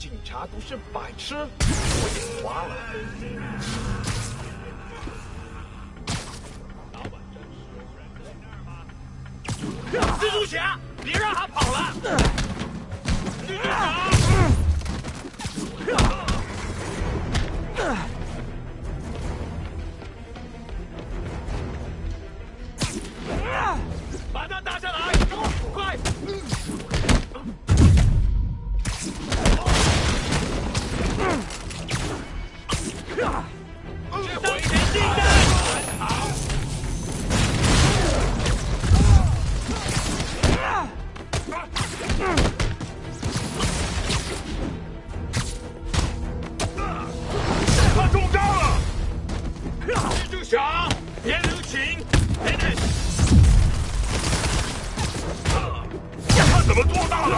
警察都是白痴，我眼花了。蜘蛛侠，别让他跑了！蜘蛛侠！把他打下来，快！这回前进的，好。他中招了！蜘蛛侠，别留情！他怎么做到了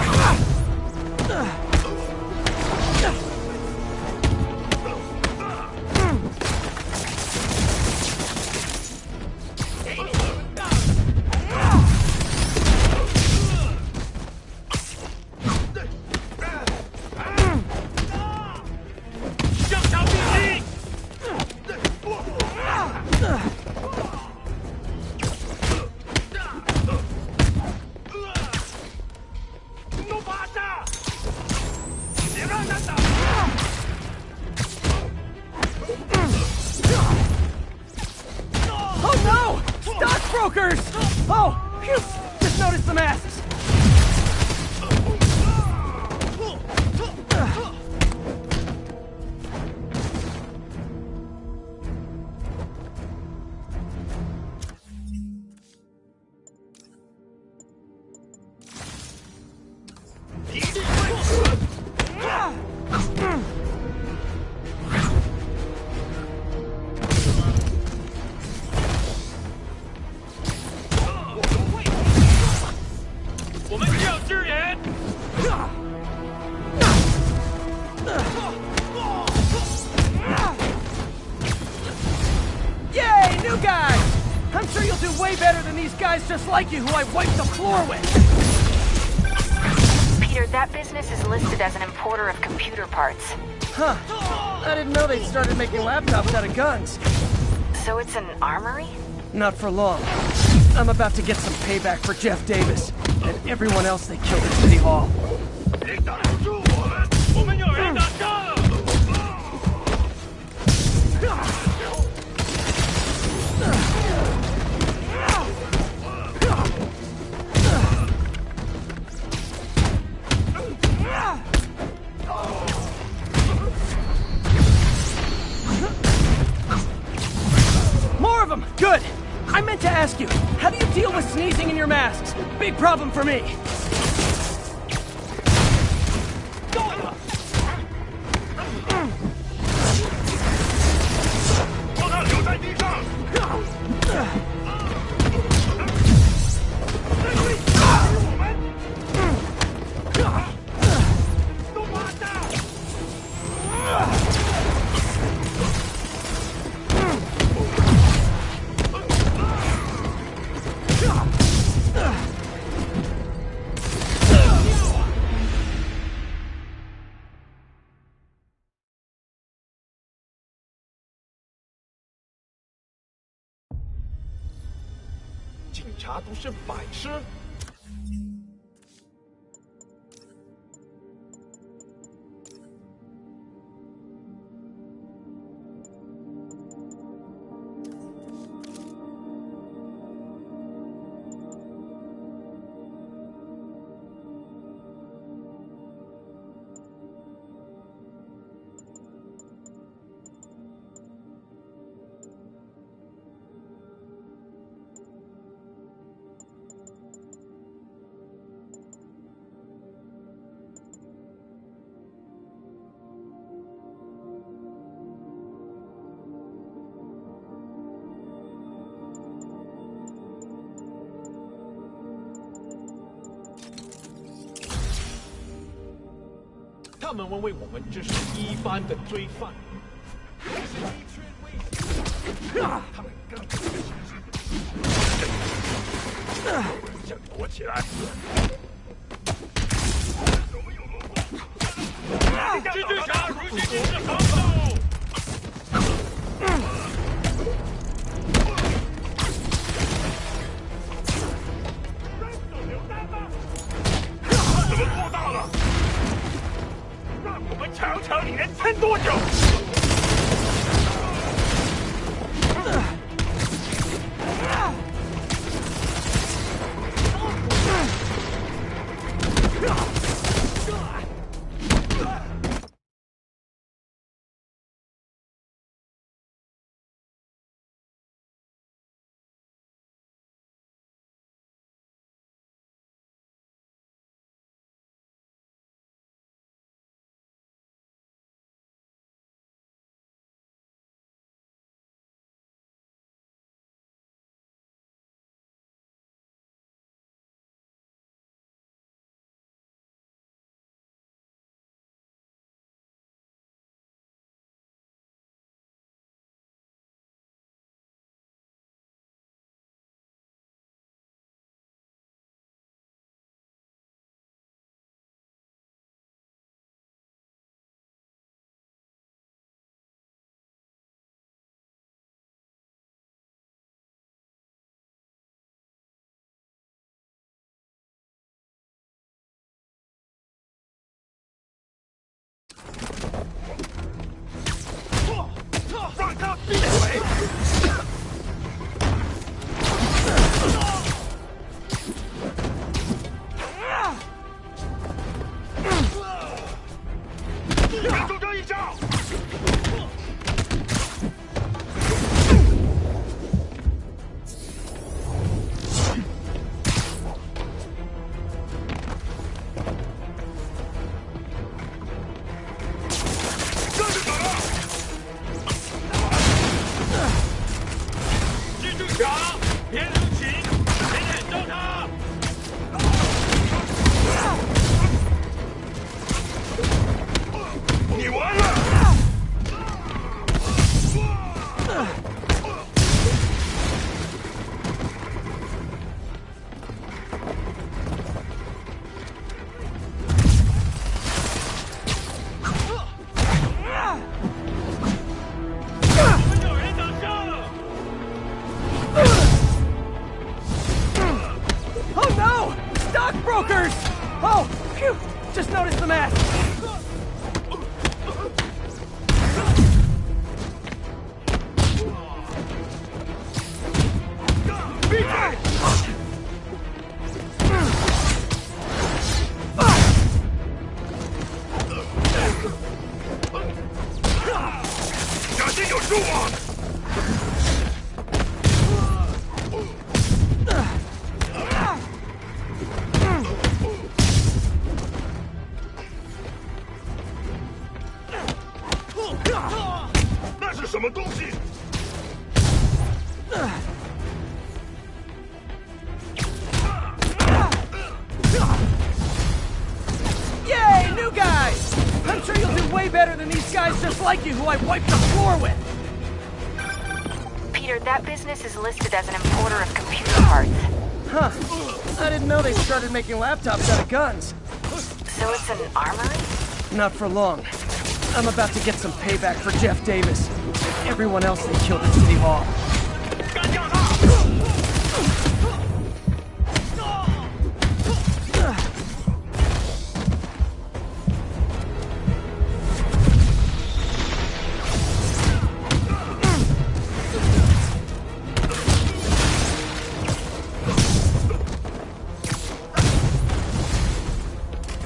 ？Just like you, who I wiped the floor with! Peter, that business is listed as an importer of computer parts. Huh. I didn't know they'd started making laptops out of guns. So it's an armory? Not for long. I'm about to get some payback for Jeff Davis and everyone else they killed at City Hall. Good! I meant to ask you, how do you deal with sneezing in your masks? Big problem for me!警察都是白痴。他们认为我们只是一般的罪犯。他们根本想躲起来。蜘蛛侠如期进行防守。他怎么做到了？让我们瞧瞧你能撑多久！让他闭嘴！忍住这一招！这就走了！蜘蛛侠，别留情，别忍着他！你完了！我们有人挡枪了！ Oh no! Stockbrokers! Oh, phew! Just noticed the mask. Beat 小心有树啊！那是什么东西？ Yay, new guys! I'm sure you'll do way better than these guys just like you who I wiped the floor with. Peter, that business is listed as an importer of computer parts. Huh. I didn't know they started making laptops out of guns. So it's an armory? Not for long. I'm about to get some payback for Jeff Davis and everyone else they killed at City Hall. 干掉他！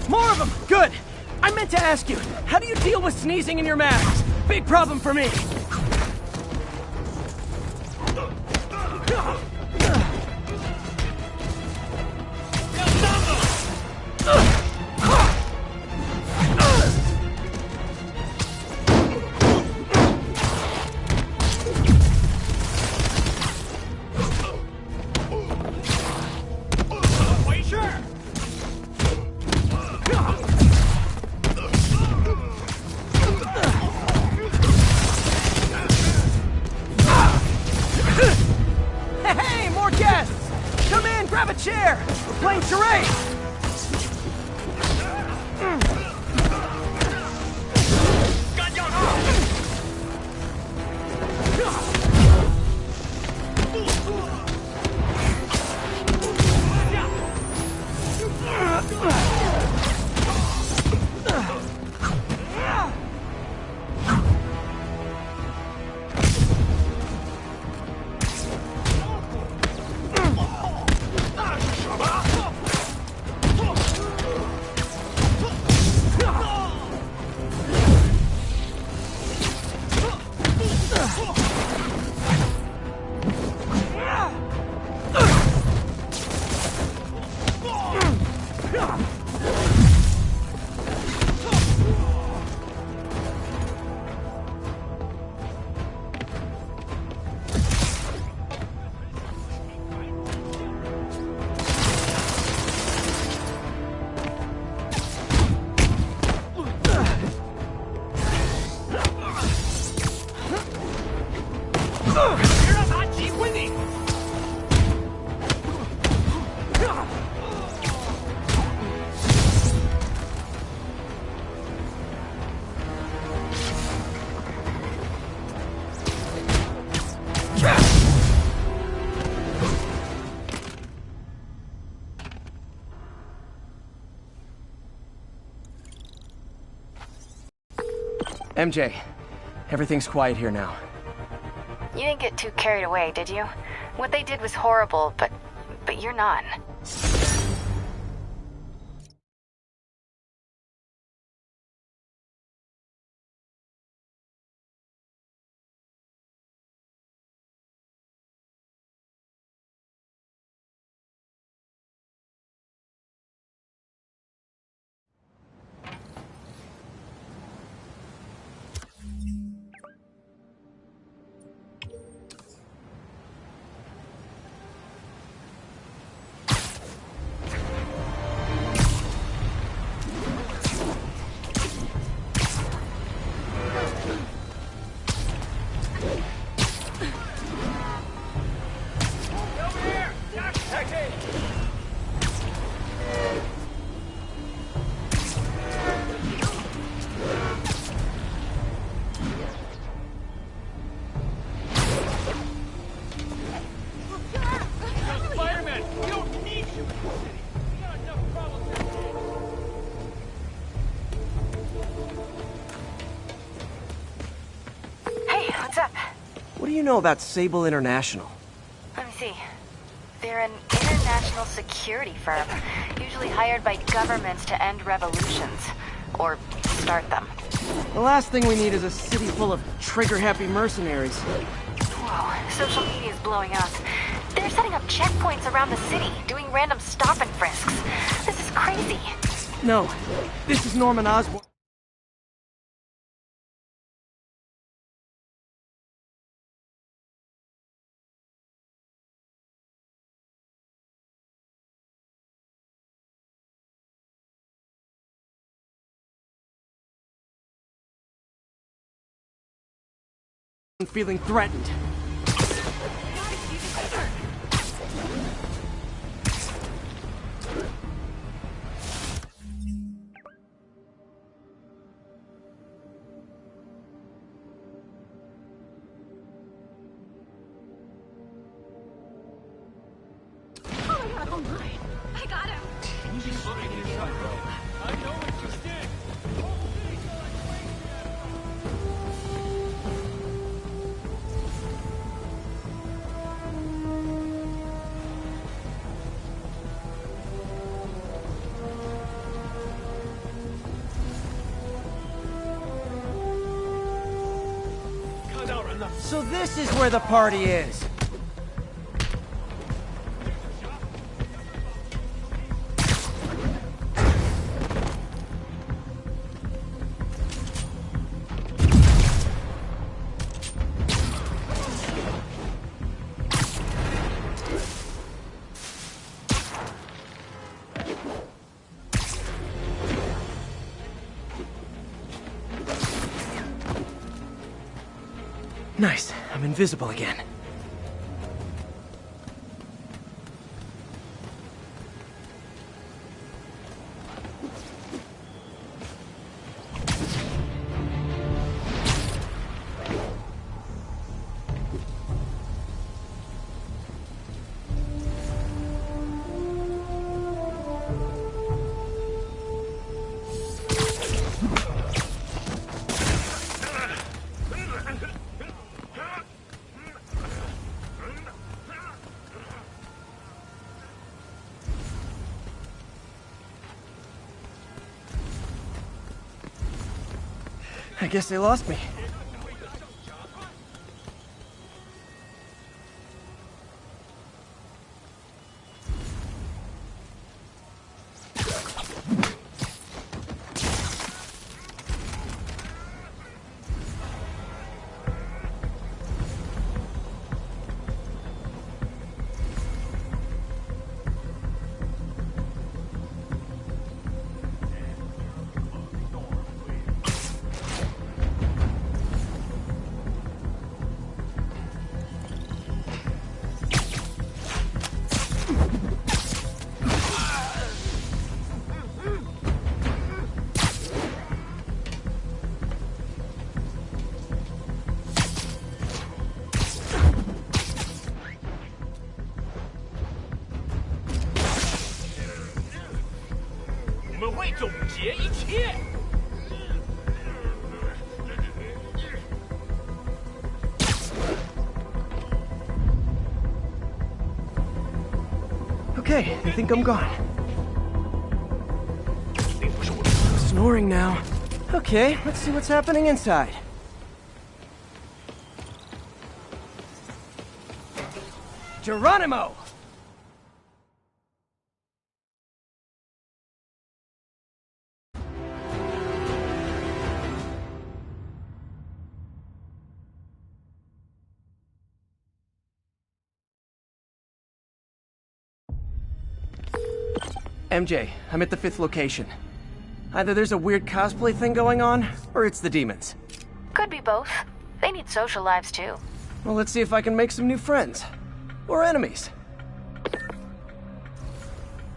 More of them! Good! I meant to ask you, how do you deal with sneezing in your masks? Big problem for me. MJ, everything's quiet here now. You didn't get too carried away, did you? What they did was horrible, but you're not. What do you know about Sable International? Let me see. They're an international security firm, usually hired by governments to end revolutions. Or start them. The last thing we need is a city full of trigger-happy mercenaries. Whoa, social media is blowing up. They're setting up checkpoints around the city, doing random stop and frisks. This is crazy. No, this is Norman Osborn. I'm feeling threatened. Oh my! I got him! I know what you did! So this is where the party is. Nice. I'm invisible again. I guess they lost me. Okay, I think I'm gone. Snoring now. Okay, let's see what's happening inside. Geronimo! MJ, I'm at the 5th location. Either there's a weird cosplay thing going on, or it's the demons. Could be both. They need social lives too. Well, let's see if I can make some new friends. Or enemies.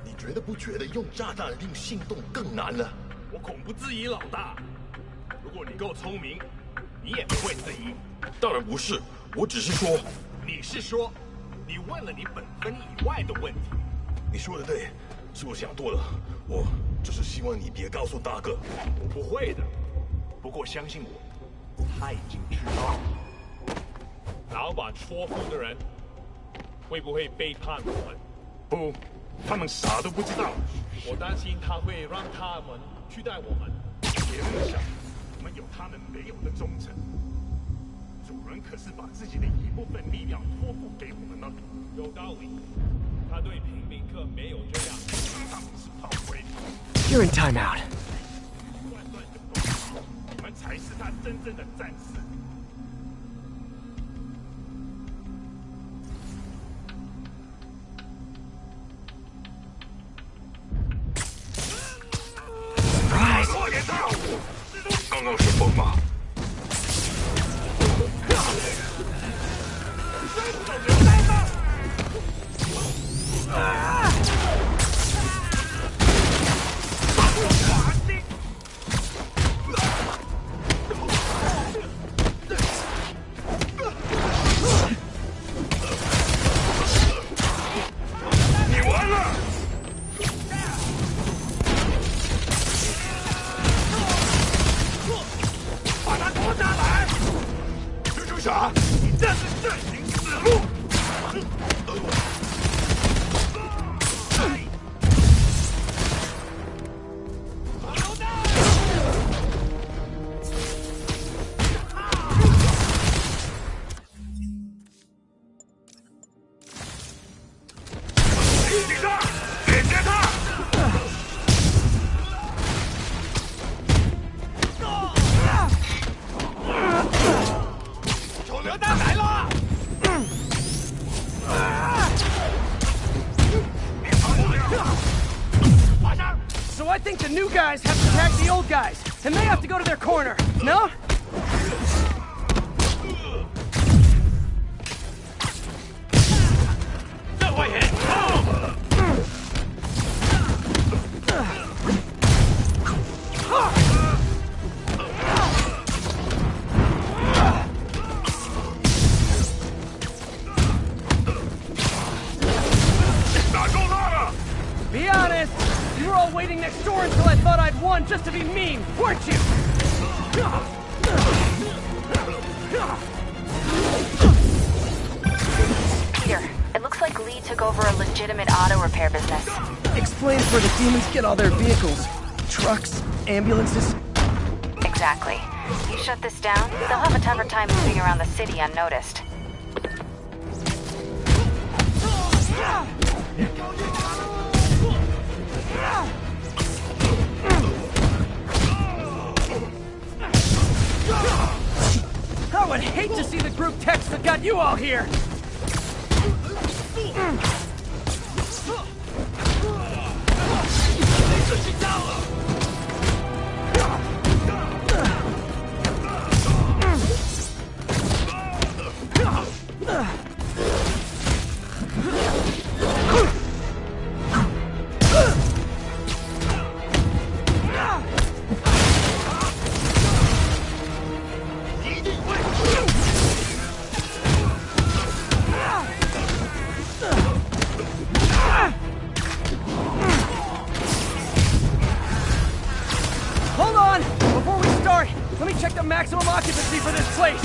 你觉得不觉得用炸弹令心动更难了？我恐不质疑老大。如果你够聪明，你也不会质疑。当然不是，我只是说，你是说，你问了你本分以外的问题。你说的对，是我想多了。我只是希望你别告诉大哥。我不会的，不过相信我，他已经知道了。老板说服的人会不会背叛我们？不，他们啥都不知道。我担心他会让他们取代我们。别那么想，我们有他们没有的忠诚。主人可是把自己的一部分力量托付给我们了。有道理，他对平民客没有这样。他们是炮灰。You're in timeout. 断断的不好，你们才是他真正的战士。快点到！刚刚是风吗？伸手榴弹吗你完了！把他拖下来！蜘蛛侠，你这是阵型死路！榴弹！警察，点击他！手榴弹来了！马上！ So I think the new guys have to attack the old guys, and they have to go to their corner, no? 这会很痛！ 打够他了！ Be honest, you were all waiting next door until I thought I'd won just to be mean, weren't you? Peter, it looks like Lee took over a legitimate auto repair business. Explains where the demons get all their vehicles. Trucks, ambulances. Exactly. You shut this down, they'll have a tougher time moving around the city unnoticed. I would hate to see the group text that got you all here! Hold on! Before we start, let me check the maximum occupancy for this place!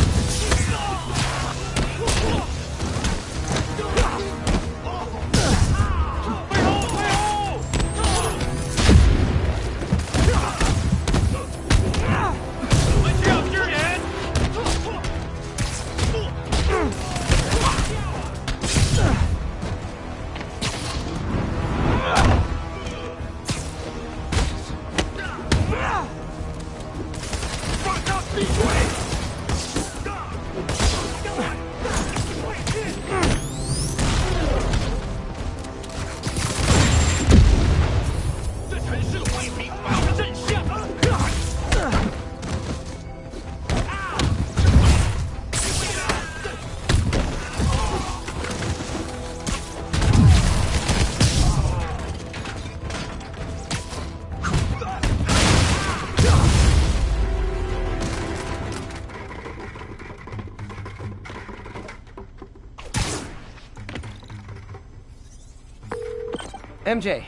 MJ,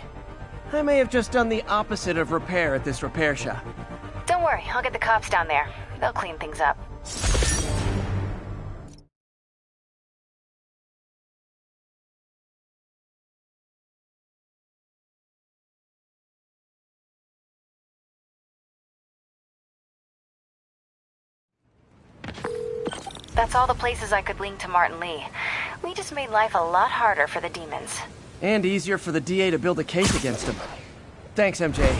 I may have just done the opposite of repair at this repair shop. Don't worry, I'll get the cops down there. They'll clean things up. That's all the places I could link to Martin Lee. We just made life a lot harder for the demons. And easier for the DA to build a case against him. Thanks, MJ.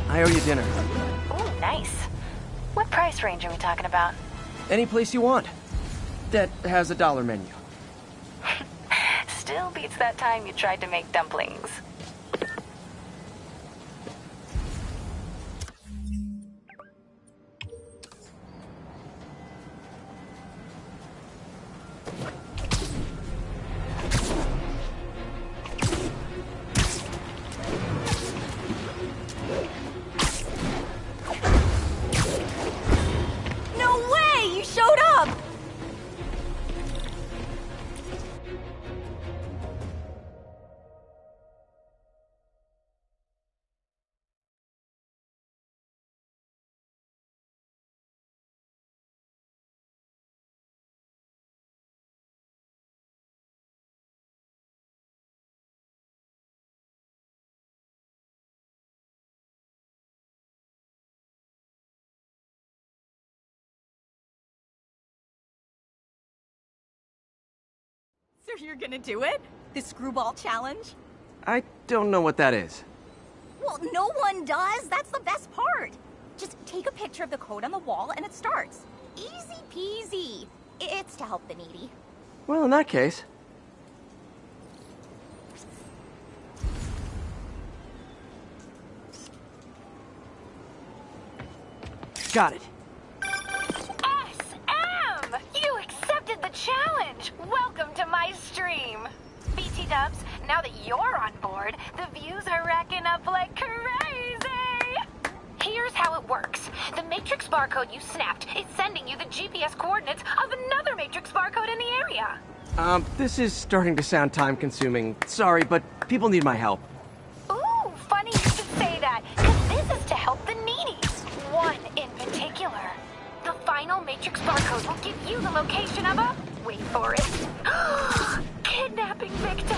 I owe you dinner. Ooh, nice. What price range are we talking about? Any place you want. That has a dollar menu. Still beats that time you tried to make dumplings. So you're gonna do it? The screwball challenge? I don't know what that is. Well, no one does. That's the best part. Just take a picture of the code on the wall and it starts. Easy peasy. It's to help the needy. Well, in that case... Got it. SM! You accepted the challenge! Welcome to my stream! BT Dubs, now that you're on board, the views are racking up like crazy! Here's how it works. The Matrix barcode you snapped is sending you the GPS coordinates of another Matrix barcode in the area. This is starting to sound time-consuming. Sorry, but people need my help. Ooh, funny you should say that, because this is to help the needy. One in particular. The final Matrix barcode will give you the location of a... wait for it. Kidnapping victim.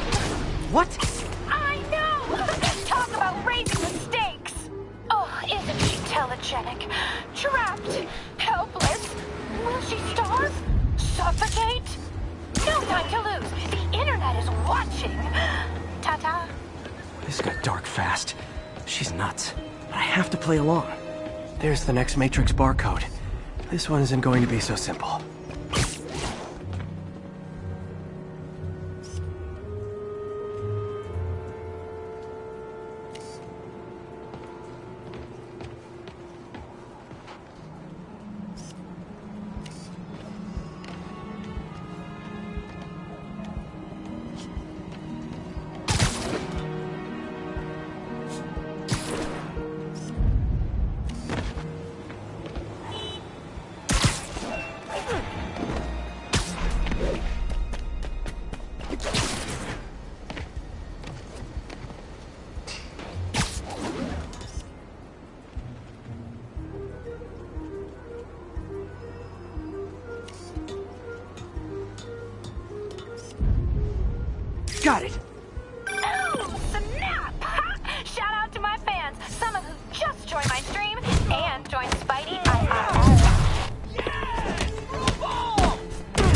What? I know! Talk about raising the stakes! Oh, isn't she telegenic? Trapped. Helpless. Will she starve? Suffocate? No time to lose. The internet is watching. Ta-ta. This got dark fast. She's nuts. But I have to play along. There's the next Matrix barcode. This one isn't going to be so simple. Got it! Oh, snap! Shout out to my fans, some of who just joined my stream and joined Spidey IRL.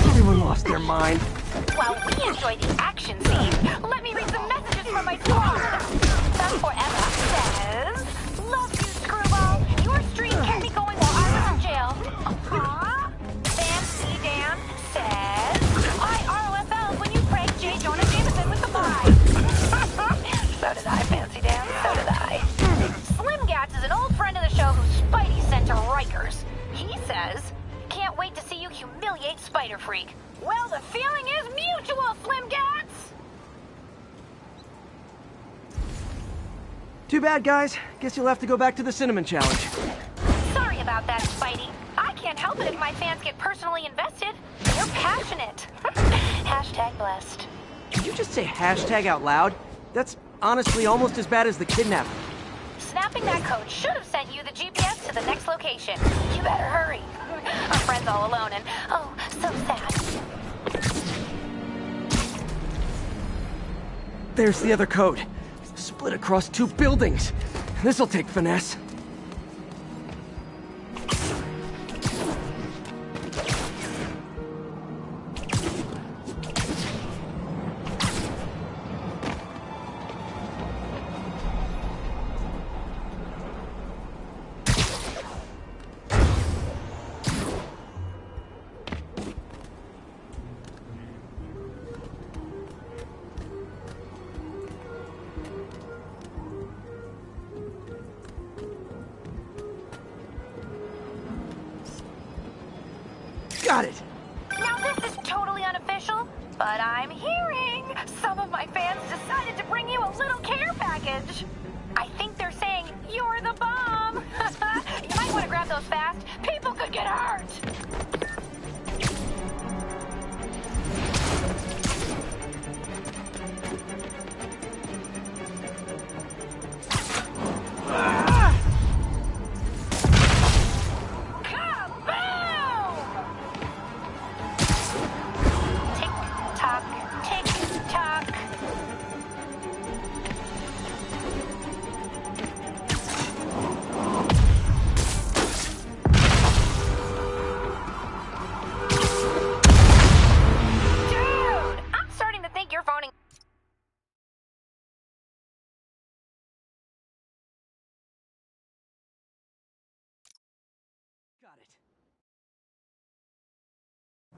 Everyone lost their mind. While we enjoy the action scene, let me read some messages from my squad. Some Forever says, love you, Screwball. Your stream kept me going while I was in jail. Fancy Dan says, I ROFL when you pranked J. Jonah Jameson with the fly. So did I, Fancy Dan. So did I. Slim Gats is an old friend of the show who Spidey sent to Rikers. He says, can't wait to see you humiliate Spider Freak. Well, the feeling is mutual, Slim Gats! Too bad, guys. Guess you'll have to go back to the Cinnamon Challenge. Sorry about that, Spidey. I can't help it if my fans get personally invested. You're passionate. Hashtag blessed. Did you just say hashtag out loud? That's Honestly, almost as bad as the kidnapping. Snapping that code should have sent you the GPS to the next location. You better hurry. Our friend's all alone and, oh, so sad. There's the other code. Split across 2 buildings. This'll take finesse. Got it! Now this is totally unofficial, but I'm hearing some of my fans decided to bring you a little care package. I think they're saying you're the bomb. You might want to grab those fast. People could get hurt.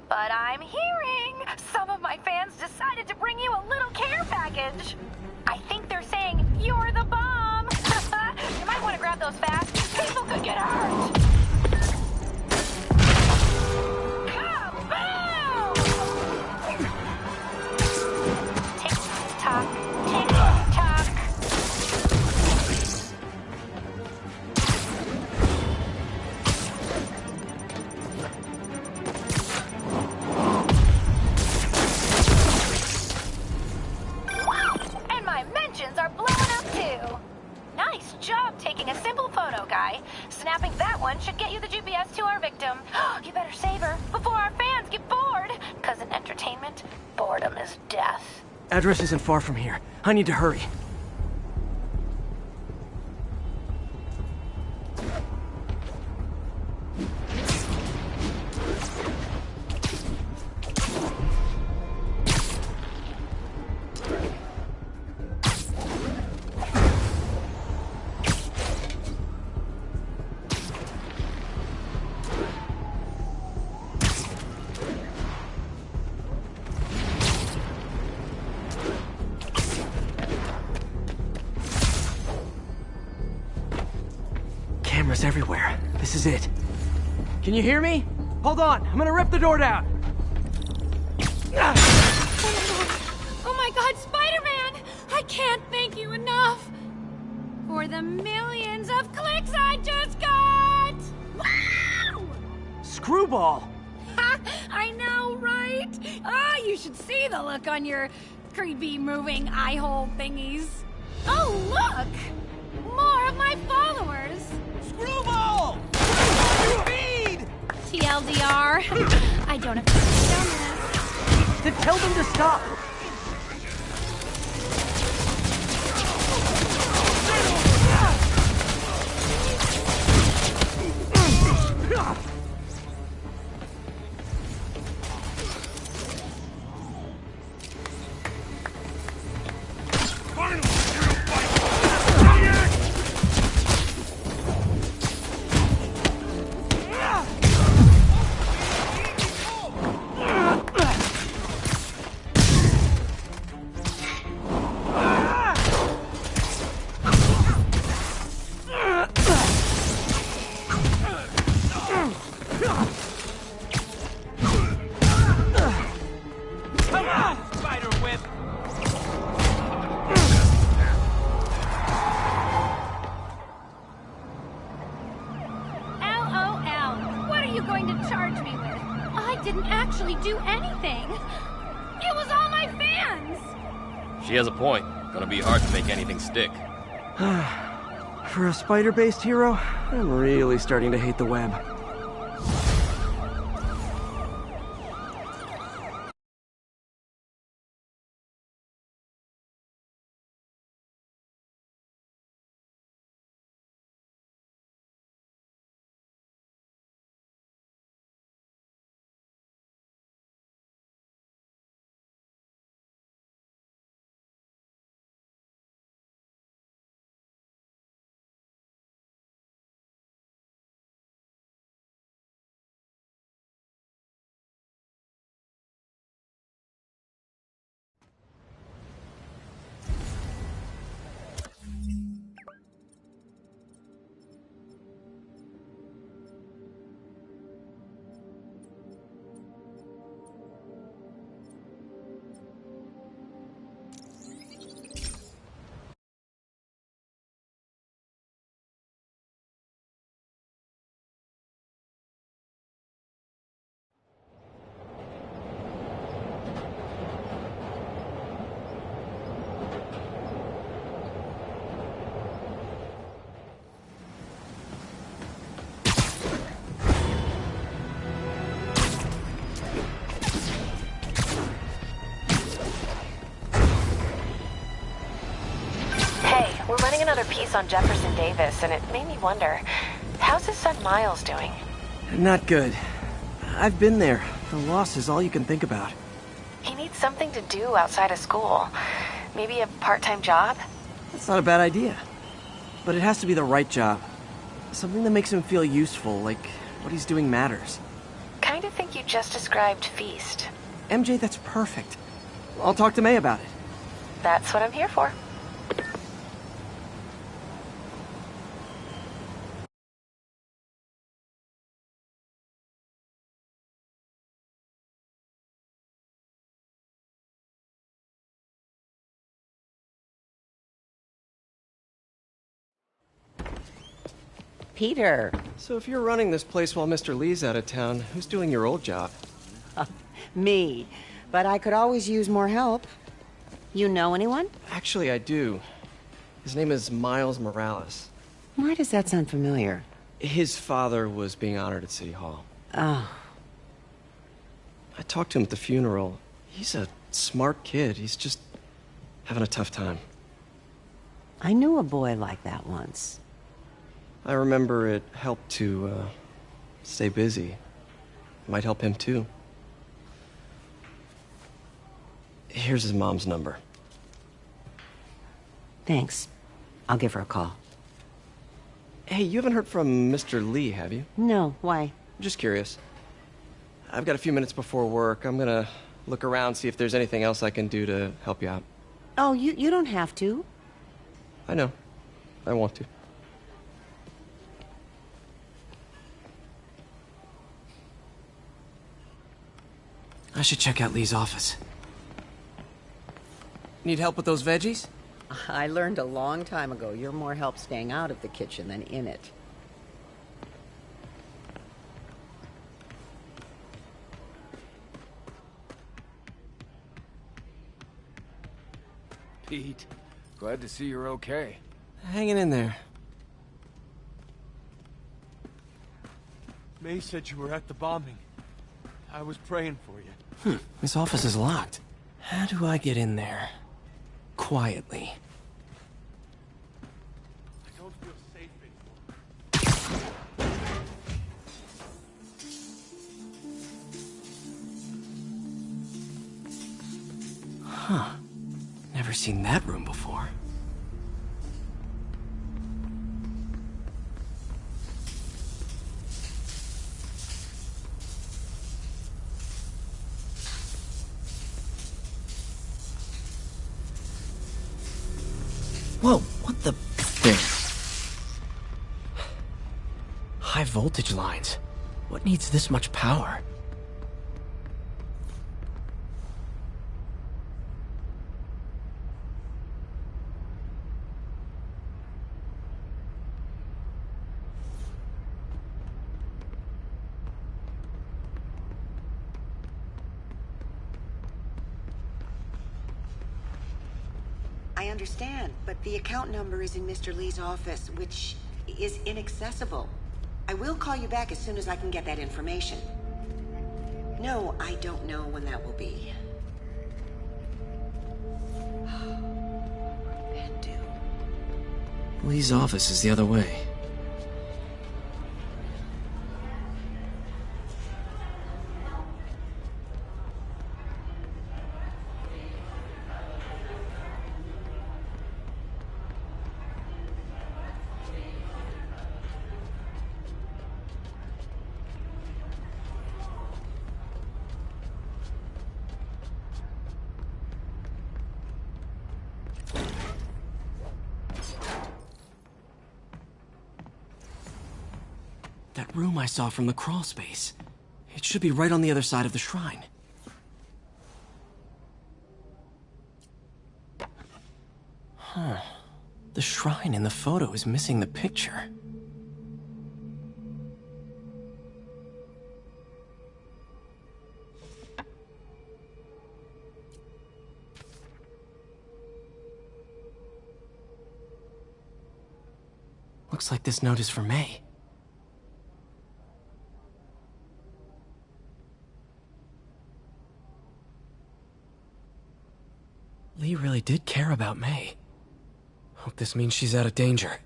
But I'm hearing some of my fans decided to bring you a little care package. I think they're saying you're the bomb. You might want to grab those fast. People could get hurt. Kaboom! Tick-tock, tick-tock. Are blowing up too. Nice job taking a simple photo, guy. Snapping that one should get you the GPS to our victim. You better save her before our fans get bored. Because in entertainment, boredom is death. Address isn't far from here. I need to hurry. Cameras everywhere. This is it. Can you hear me? Hold on, I'm gonna rip the door down. Oh my god, Spider-Man! I can't thank you enough for the millions of clicks I just got! Wow! Screwball! Ha! I know, right? Ah, you should see the look on your creepy moving eye hole thingies. Oh, look! More of my followers! Screwball! You feed! TLDR. I don't have to sit down this. Then tell them to stop! Do anything. It was all my fans. She has a point. Gonna be hard to make anything stick. For a spider-based hero, I'm really starting to hate the web. We're running another piece on Jefferson Davis, and it made me wonder, how's his son Miles doing? Not good. I've been there. The loss is all you can think about. He needs something to do outside of school. Maybe a part-time job? That's not a bad idea. But it has to be the right job. Something that makes him feel useful, like what he's doing matters. Kind of think you just described Feast. MJ, that's perfect. I'll talk to May about it. That's what I'm here for. Peter. So if you're running this place while Mr. Lee's out of town, who's doing your old job? Me. But I could always use more help. You know anyone? Actually, I do. His name is Miles Morales. Why does that sound familiar? His father was being honored at City Hall. Oh. I talked to him at the funeral. He's a smart kid. He's just having a tough time. I knew a boy like that once. I remember it helped to, stay busy. Might help him, too. Here's his mom's number. Thanks. I'll give her a call. Hey, you haven't heard from Mr. Lee, have you? No, why? Just curious. I've got a few minutes before work. I'm gonna look around, see if there's anything else I can do to help you out. Oh, you don't have to. I know. I want to. I should check out Lee's office. Need help with those veggies? I learned a long time ago you're more help staying out of the kitchen than in it. Pete, glad to see you're okay. Hanging in there. May said you were at the bombing. I was praying for you. This office is locked. How do I get in there? Quietly. I don't feel safe anymore. Huh. Never seen that room before. Whoa, what the thing? High voltage lines. What needs this much power? I understand, but the account number is in Mr. Lee's office, which is inaccessible. I will call you back as soon as I can get that information. No, I don't know when that will be. Man, dude. Lee's office is the other way. That room I saw from the crawl space. It should be right on the other side of the shrine. Huh. The shrine in the photo is missing the picture. Looks like this note is for May. Lee really did care about May. Hope this means she's out of danger.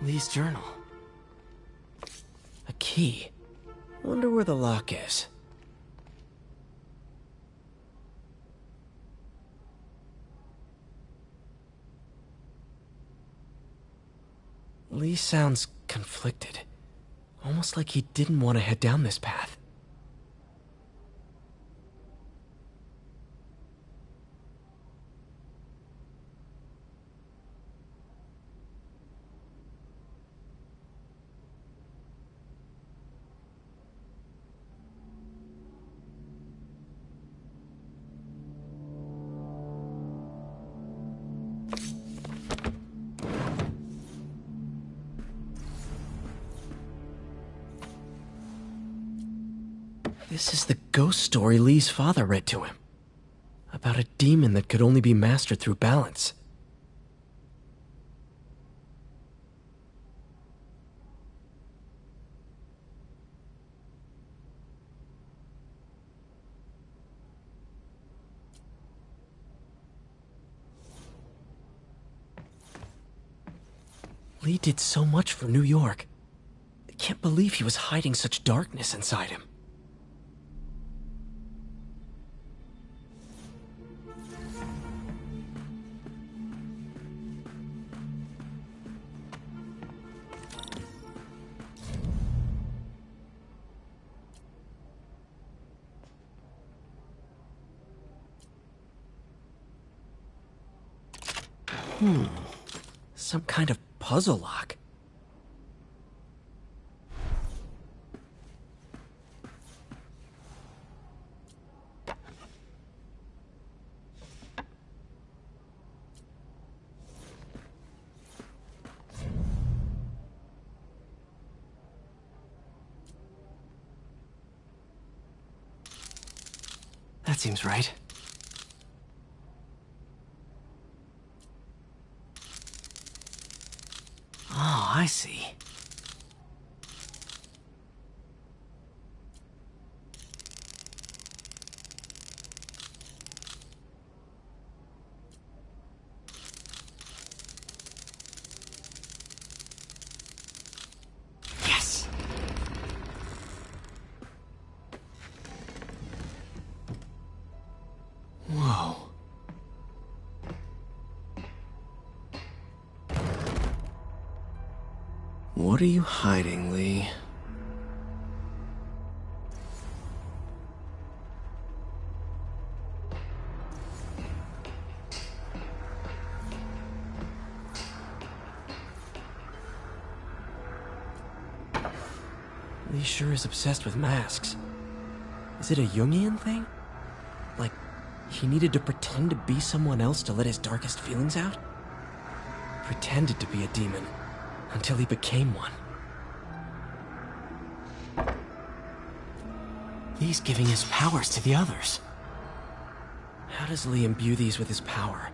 Lee's journal. A key. Wonder where the lock is. Lee sounds conflicted. Almost like he didn't want to head down this path. This is the ghost story Lee's father read to him. About a demon that could only be mastered through balance. Lee did so much for New York. I can't believe he was hiding such darkness inside him. Some kind of puzzle lock. That seems right. Oh, I see. Yes! Whoa. What are you hiding, Lee? Lee sure is obsessed with masks. Is it a Jungian thing? Like, He needed to pretend to be someone else to let his darkest feelings out? Pretended to be a demon until he became one. He's giving his powers to the others. How does Lee imbue these with his power?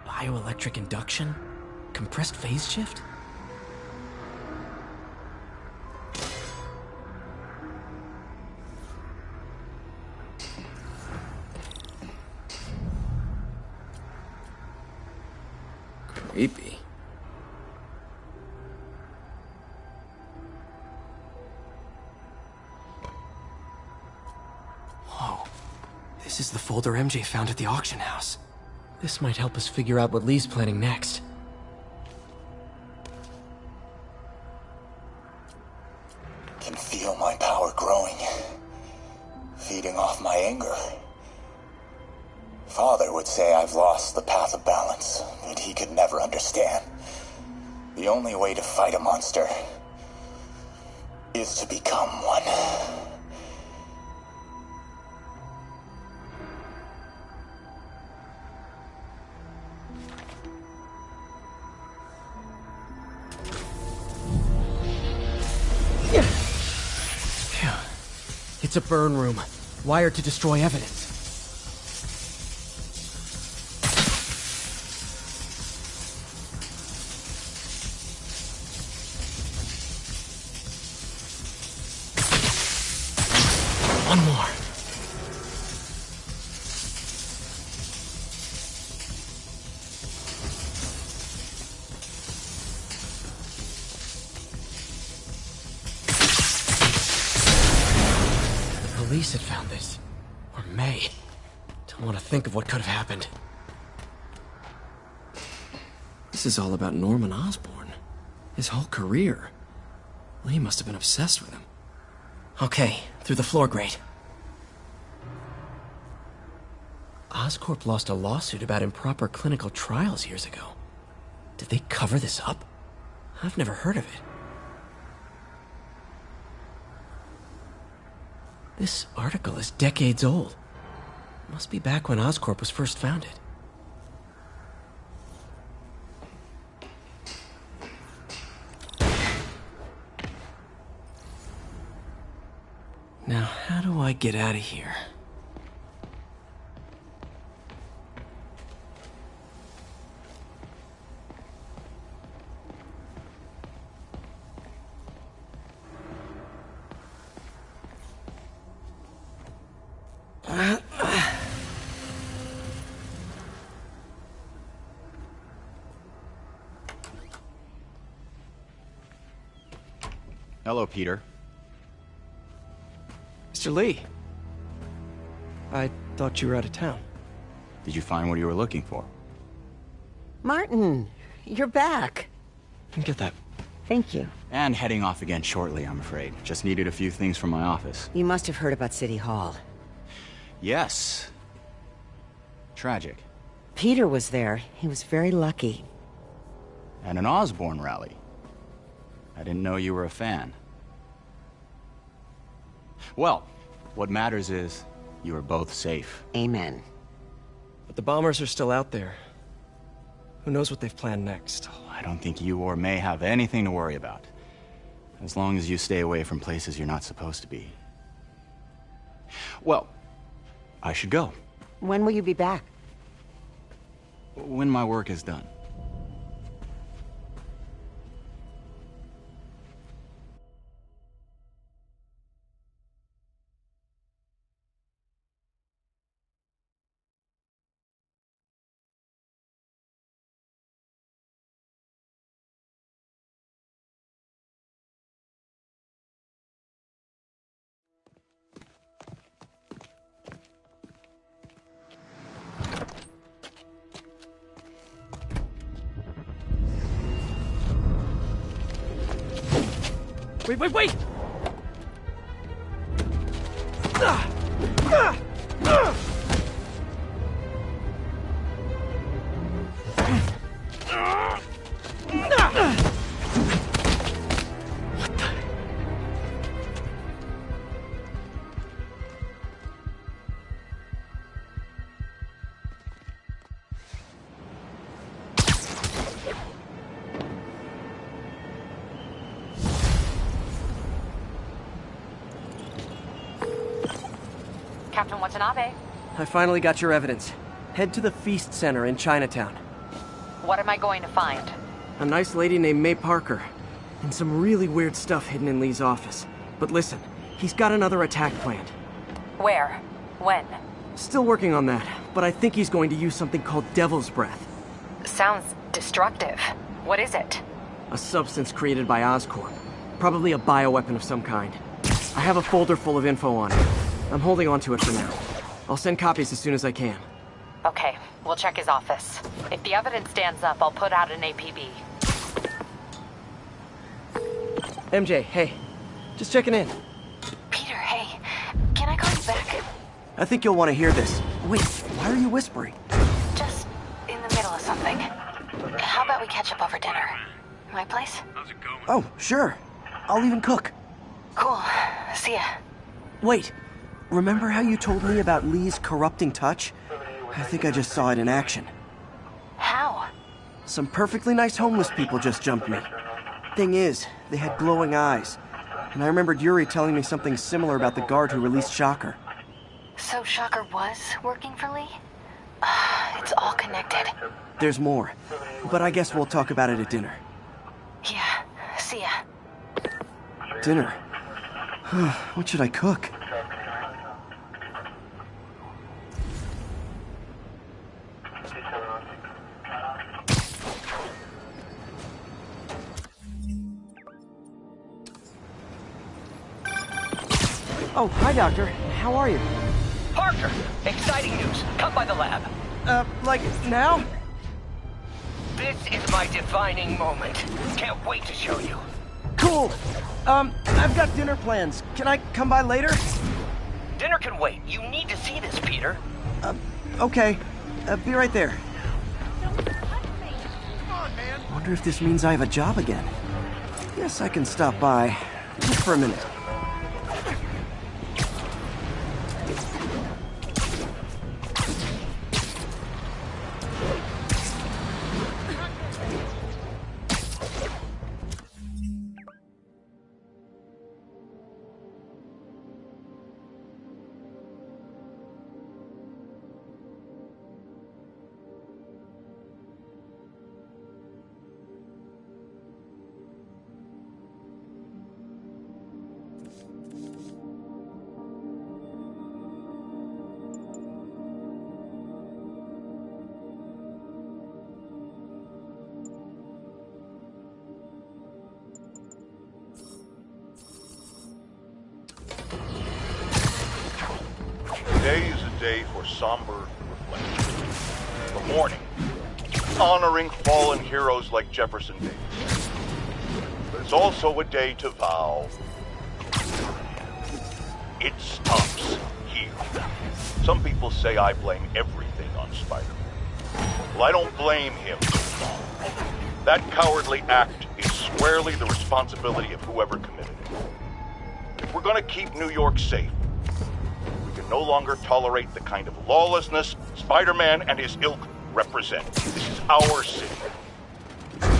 Bioelectric induction? Compressed phase shift? Creepy. Whoa. This is the folder MJ found at the auction house. This might help us figure out what Lee's planning next. Can feel my power growing, feeding off my anger. Father would say I've lost the path of balance, but he could never understand. The only way to fight a monster is to become one. It's a burn room, wired to destroy evidence. One more. Police had found this. Or May. Don't want to think of what could have happened. This is all about Norman Osborn. His whole career. Lee must have been obsessed with him. Okay, through the floor grate. Oscorp lost a lawsuit about improper clinical trials years ago. Did they cover this up? I've never heard of it. This article is decades old. Must be back when Oscorp was first founded. Now, how do I get out of here? Hello, Peter. Mr. Lee. I thought you were out of town. Did you find what you were looking for? Martin, you're back. Get that. Thank you. And heading off again shortly, I'm afraid. Just needed a few things from my office. You must have heard about City Hall. Yes. Tragic. Peter was there. He was very lucky. And an Osborn rally. I didn't know you were a fan. Well, what matters is you are both safe. Amen. But the bombers are still out there. Who knows what they've planned next? Oh, I don't think you or May have anything to worry about. As long as you stay away from places you're not supposed to be. Well, I should go. When will you be back? When my work is done. Wait! Captain Watanabe. I finally got your evidence. Head to the Feast Center in Chinatown. What am I going to find? A nice lady named May Parker. And some really weird stuff hidden in Lee's office. But listen, he's got another attack planned. Where? When? Still working on that, but I think he's going to use something called Devil's Breath. Sounds destructive. What is it? A substance created by Oscorp. Probably a bioweapon of some kind. I have a folder full of info on it. I'm holding on to it for now. I'll send copies as soon as I can. Okay, we'll check his office. If the evidence stands up, I'll put out an APB. MJ, hey. Just checking in. Peter, hey. Can I call you back? I think you'll want to hear this. Wait, why are you whispering? Just in the middle of something. How about we catch up over dinner? My place? How's it going? Oh, sure. I'll even cook. Cool. See ya. Wait. Remember how you told me about Lee's corrupting touch? I think I just saw it in action. How? Some perfectly nice homeless people just jumped me. Thing is, they had glowing eyes. And I remembered Yuri telling me something similar about the guard who released Shocker. So Shocker was working for Lee? It's all connected. There's more. But I guess we'll talk about it at dinner. Yeah. See ya. Dinner? What should I cook? Oh, hi, Doctor. How are you? Parker! Exciting news. Come by the lab. Like now? This is my defining moment. Can't wait to show you. Cool. I've got dinner plans. Can I come by later? Dinner can wait. You need to see this, Peter. Okay. Be right there. Wonder if this means I have a job again. Guess I can stop by. Just for a minute. Today is a day for somber reflection. For mourning, honoring fallen heroes like Jefferson Davis. But it's also a day to vow. It stops here. Some people say I blame everything on Spider-Man. Well, I don't blame him. That cowardly act is squarely the responsibility of whoever committed it. If we're gonna keep New York safe, no longer tolerate the kind of lawlessness Spider-Man and his ilk represent. This is our city.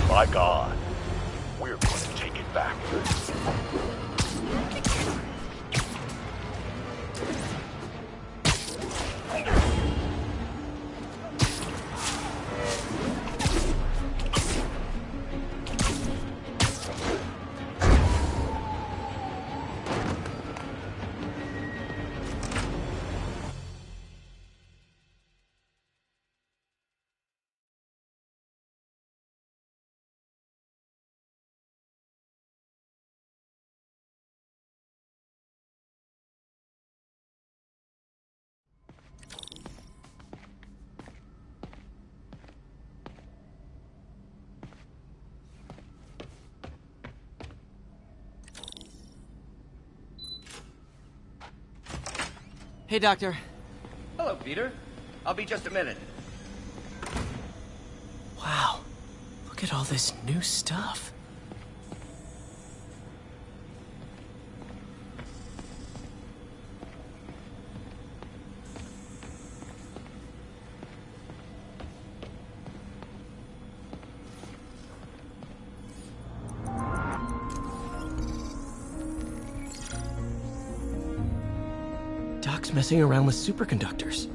By God, we're going to take it back. Hey, Doctor. Hello, Peter. I'll be just a minute. Wow. Look at all this new stuff. likes messing around with superconductors.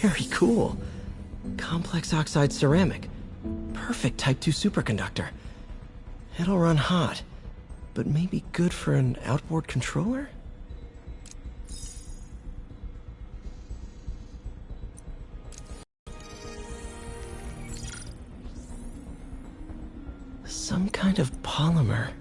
Very cool. Complex oxide ceramic. Perfect Type 2 superconductor. It'll run hot, but maybe good for an outboard controller? Some kind of polymer.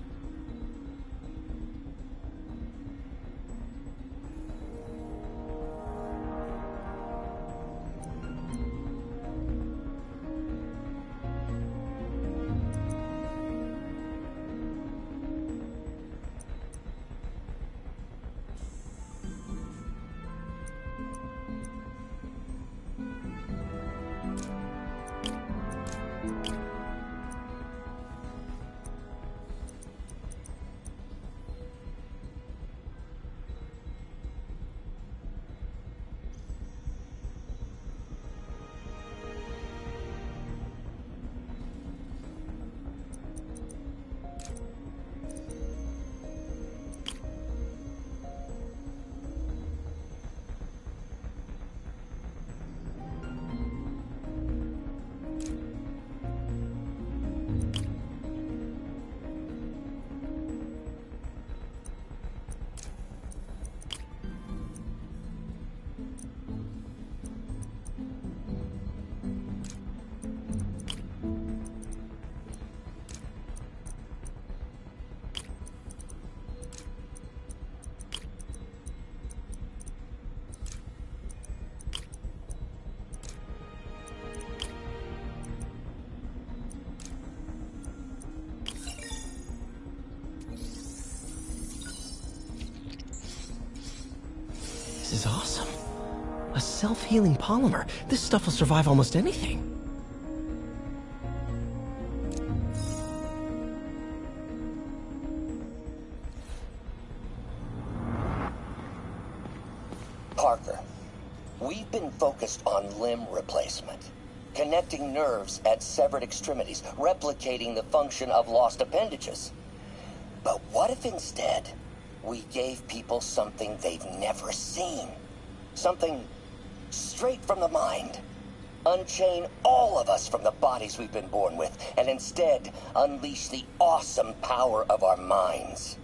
This is awesome. A self-healing polymer. This stuff will survive almost anything. Parker, we've been focused on limb replacement, connecting nerves at severed extremities, replicating the function of lost appendages. But what if instead we gave people something they've never seen? Something straight from the mind. Unchain all of us from the bodies we've been born with, and instead unleash the awesome power of our minds.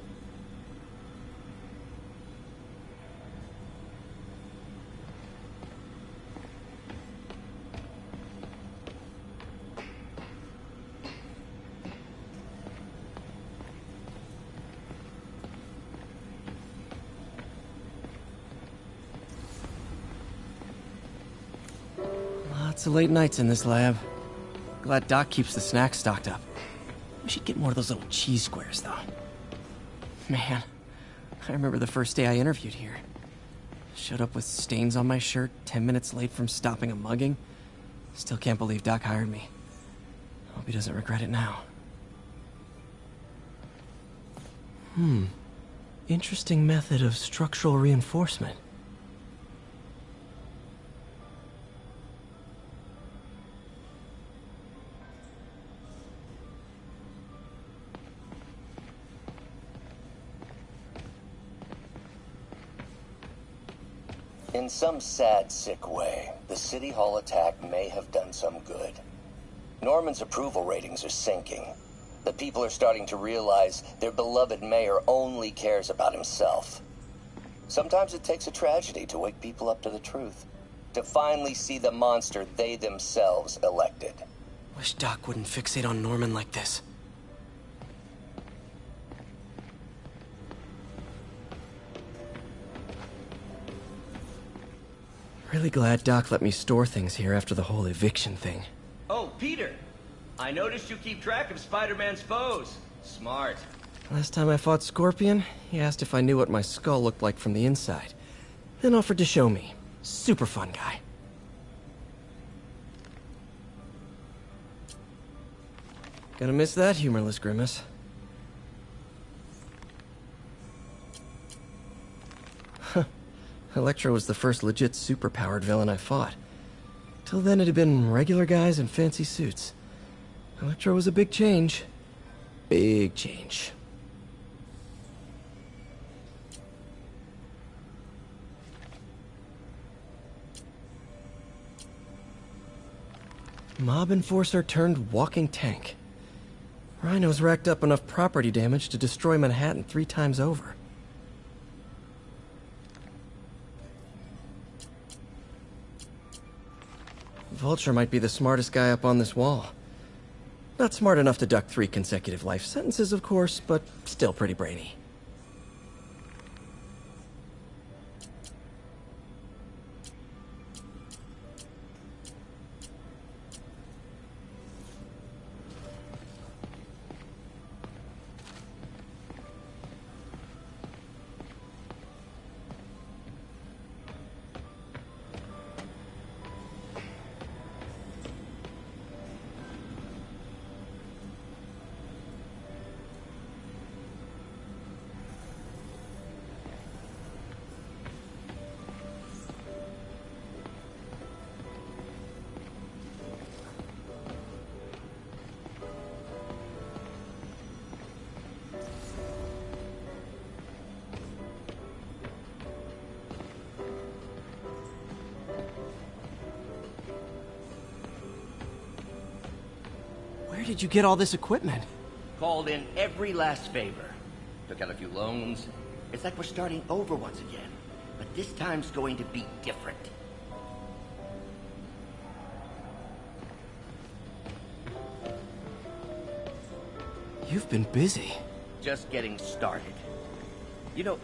Lots of late nights in this lab. Glad Doc keeps the snacks stocked up. We should get more of those little cheese squares, though. Man, I remember the first day I interviewed here. Showed up with stains on my shirt, 10 minutes late from stopping a mugging. Still can't believe Doc hired me. Hope he doesn't regret it now. Interesting method of structural reinforcement. In some sad, sick way, the City Hall attack may have done some good. Norman's approval ratings are sinking. The people are starting to realize their beloved mayor only cares about himself. Sometimes it takes a tragedy to wake people up to the truth, to finally see the monster they themselves elected. Wish Doc wouldn't fixate on Norman like this. Really glad Doc let me store things here after the whole eviction thing. Oh, Peter! I noticed you keep track of Spider-Man's foes. Smart. Last time I fought Scorpion, he asked if I knew what my skull looked like from the inside. Then offered to show me. Super fun guy. Gonna miss that humorless grimace. Electro was the first legit super-powered villain I fought. Till then it had been regular guys in fancy suits. Electro was a big change. Big change. Mob enforcer turned walking tank. Rhino's racked up enough property damage to destroy Manhattan 3 times over. Vulture might be the smartest guy up on this wall. Not smart enough to duck 3 consecutive life sentences, of course, but still pretty brainy. Where did you get all this equipment? Called in every last favor. Took out a few loans. It's like we're starting over once again. But this time's going to be different. You've been busy. Just getting started. You know,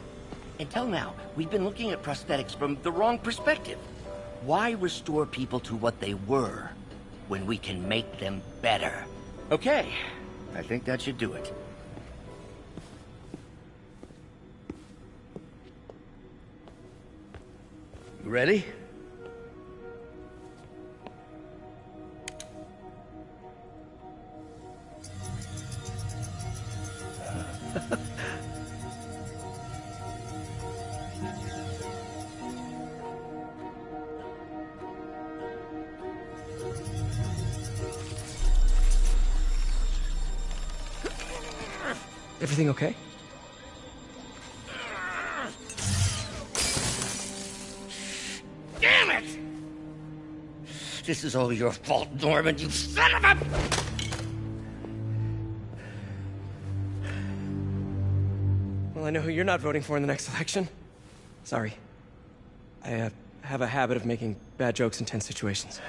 until now, we've been looking at prosthetics from the wrong perspective. Why restore people to what they were when we can make them better? Okay, I think that should do it. You ready? Everything okay? Damn it! This is all your fault, Norman, you son of a... Well, I know who you're not voting for in the next election. Sorry. I have a habit of making bad jokes in tense situations.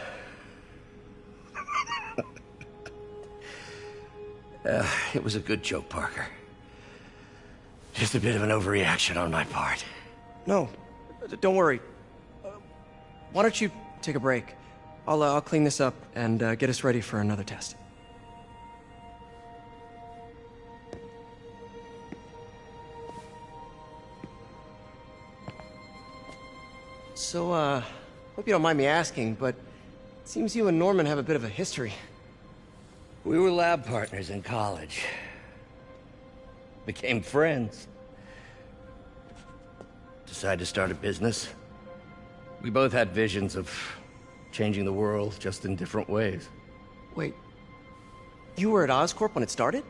It was a good joke, Parker. Just a bit of an overreaction on my part. No, don't worry. Why don't you take a break? I'll clean this up and get us ready for another test. So, hope you don't mind me asking, but it seems you and Norman have a bit of a history. We were lab partners in college. Became friends. Decided to start a business. We both had visions of changing the world, just in different ways. Wait, you were at Oscorp when it started?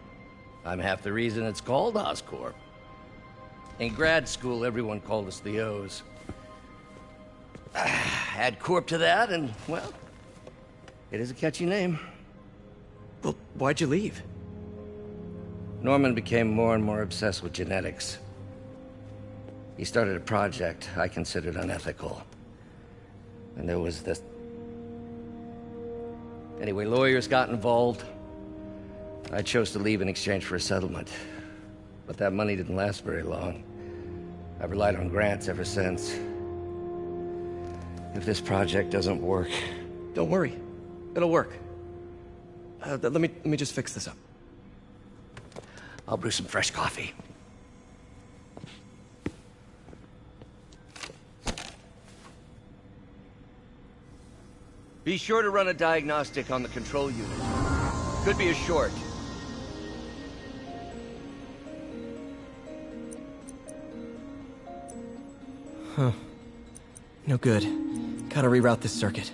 I'm half the reason it's called Oscorp. In grad school, everyone called us the O's. Add Corp to that, and, well, it is a catchy name. Well, why'd you leave? Norman became more and more obsessed with genetics. He started a project I considered unethical. And there was this... Anyway, lawyers got involved. I chose to leave in exchange for a settlement. But that money didn't last very long. I've relied on grants ever since. If this project doesn't work... Don't worry. It'll work. Let me just fix this up. I'll brew some fresh coffee. Be sure to run a diagnostic on the control unit. Could be a short. Huh. No good. Gotta reroute this circuit.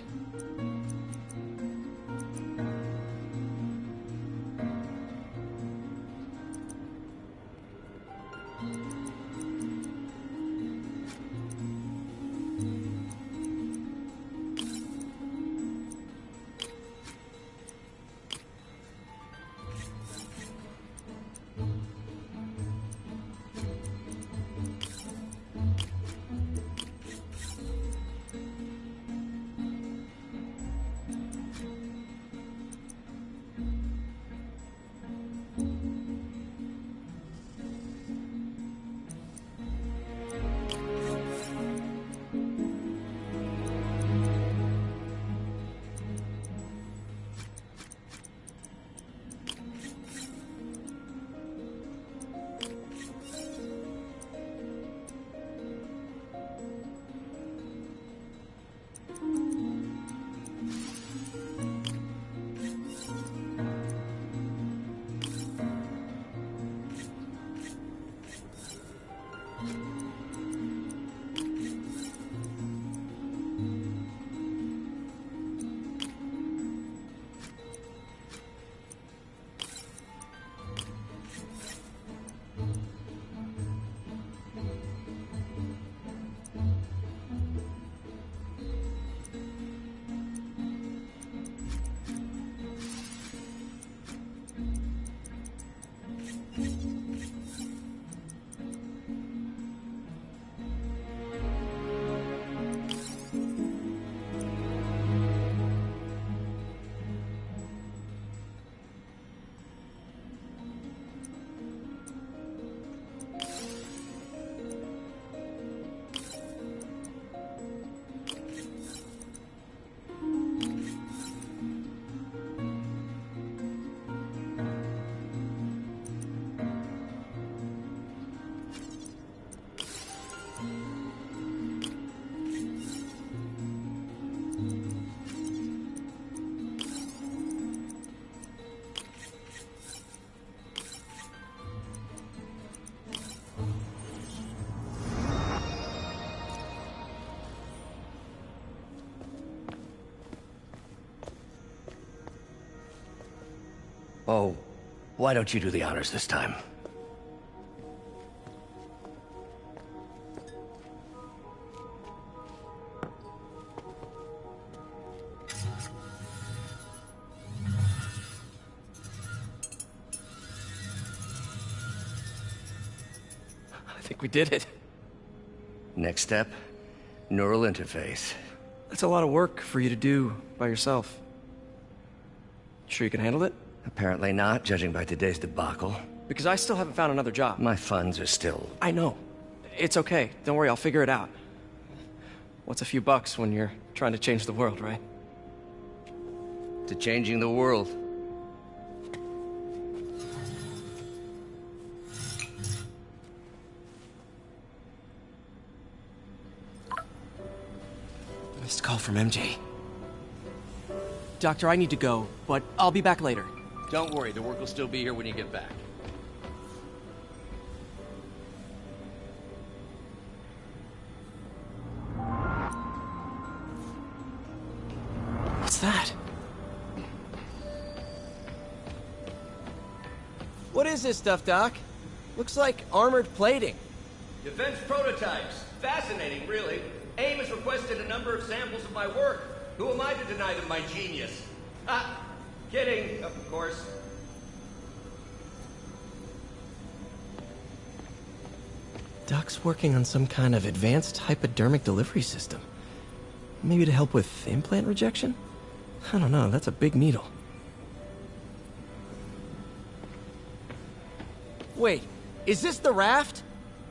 Oh, why don't you do the honors this time? like we did it. Next step, neural interface. That's a lot of work for you to do by yourself. Sure you can handle it? Apparently not, judging by today's debacle. Because I still haven't found another job. My funds are still... I know. It's okay. Don't worry, I'll figure it out. What's a few bucks when you're trying to change the world, right? To changing the world. Missed call from MJ. Doctor, I need to go, but I'll be back later. Don't worry, the work will still be here when you get back. What's that? What is this stuff, Doc? Looks like armored plating. Defense prototypes. Fascinating, really. AIM has requested a number of samples of my work. Who am I to deny them my genius? Ah, kidding, of course. Doc's working on some kind of advanced hypodermic delivery system. Maybe to help with implant rejection? I don't know, that's a big needle. Wait, is this the raft?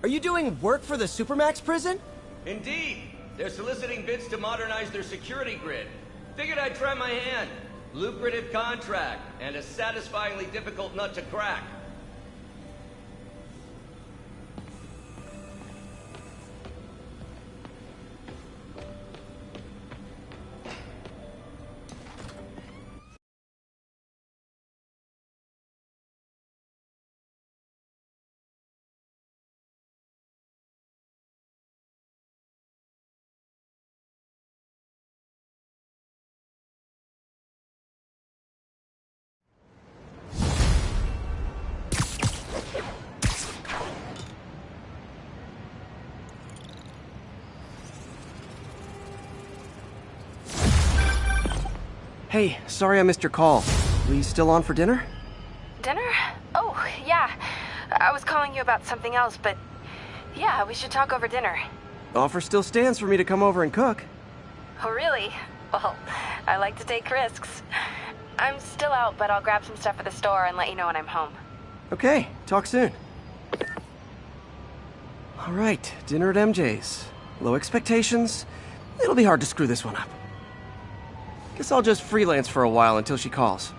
Are you doing work for the Supermax prison? Indeed. They're soliciting bids to modernize their security grid. Figured I'd try my hand. Lucrative contract, and a satisfyingly difficult nut to crack. Hey, sorry I missed your call. We still on for dinner? Dinner? Oh, yeah. I was calling you about something else, but yeah, we should talk over dinner. Offer still stands for me to come over and cook. Oh, really? Well, I like to take risks. I'm still out, but I'll grab some stuff at the store and let you know when I'm home. Okay, talk soon. All right, dinner at MJ's. Low expectations. It'll be hard to screw this one up. Guess I'll just freelance for a while until she calls.